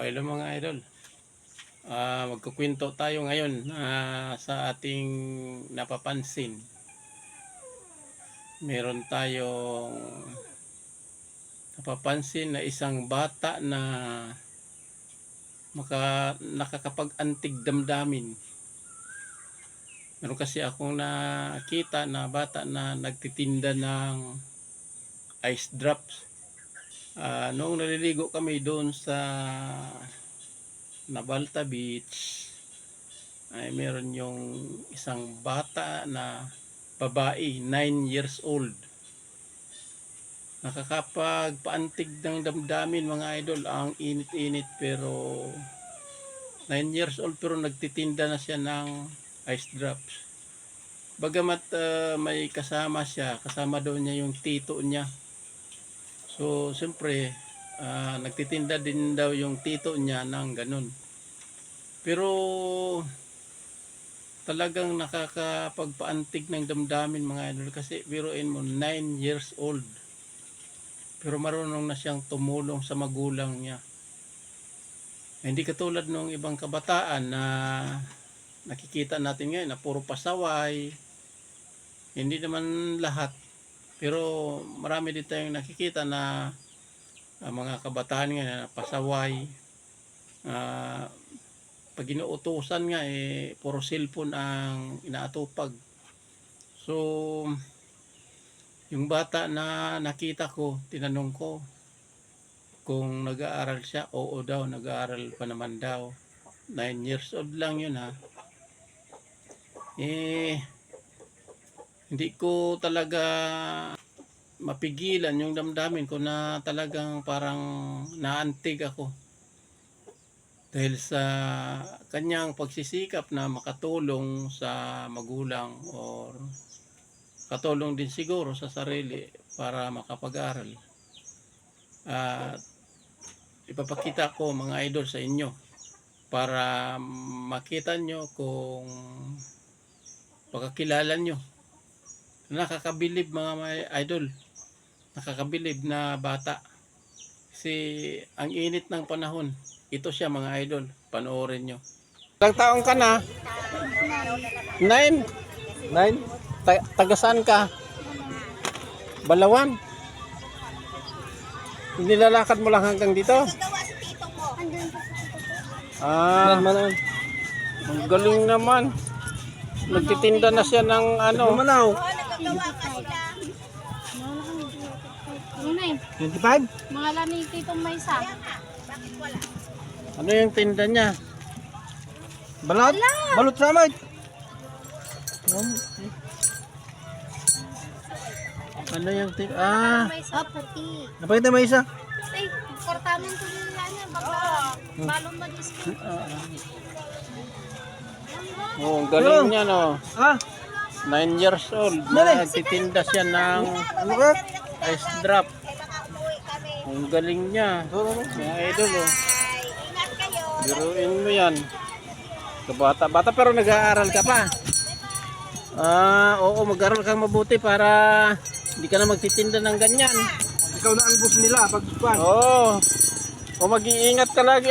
Hello mga idol. Magkukwento tayo ngayon sa ating napapansin. Meron tayong napapansin na isang bata na nakakapag-antig damdamin. Meron kasi akong nakita na bata na nagtitinda ng ice drops. Noong naliligo kami doon sa Nabalta Beach, ay meron yung isang bata na babae, 9 years old. Nakakapagpaantig ng damdamin mga idol. Ang init-init, pero 9 years old pero nagtitinda na siya ng ice drops. Bagamat may kasama siya, kasama daw niya yung tito niya. So, siyempre, nagtitinda din daw yung tito niya ng ganun. Pero, talagang nakakapagpaantig ng damdamin mga idol. Kasi, biruin mo, 9 years old. Pero marunong na siyang tumulong sa magulang niya. Hindi katulad ng ibang kabataan na nakikita natin ngayon na puro pasaway. Hindi naman lahat. Pero marami din tayong nakikita na mga kabataan nga na pasaway. Pag inuutusan nga puro cellphone ang inaatupag. So yung bata na nakita ko, tinanong ko kung nag-aaral siya. Oo daw, nag-aaral pa naman daw. 9 years old lang yun ha. Hindi ko talaga mapigilan yung damdamin ko na talagang parang naantig ako dahil sa kanyang pagsisikap na makatulong sa magulang or katulong din siguro sa sarili para makapag-aral. At ipapakita ko mga idol sa inyo para makita nyo kung pagkakilala nyo. Nakakabilib mga idol, nakakabilib na bata. Kasi ang init ng panahon. Ito siya mga idol, panoorin nyo. Ilang taong ka na? 9? 9? Taga-saan ka? Balawan? Nilalakad mo lang hanggang dito? Ang galing naman. Nagtitinda na siya ng ano. Manaw. 25? Mga lani titong may isa. Ano yung tinda niya? Balot? Balot samay. Ano yung tinda? Puti. Napakita may isa? Ay, kortaman ko nila niya. Balong mag-isip. Oh, galing niya no. 9 years old. Nagtitinda siya ng ice drop. Ang galing niya. Mga idol oh. Biruin mo yan. Bata pero nag-aaral ka pa. Oo, mag-aaral kang mabuti para hindi ka na magtitinda ng ganyan. Ikaw na ang boss nila pag Oo. O mag-iingat ka lagi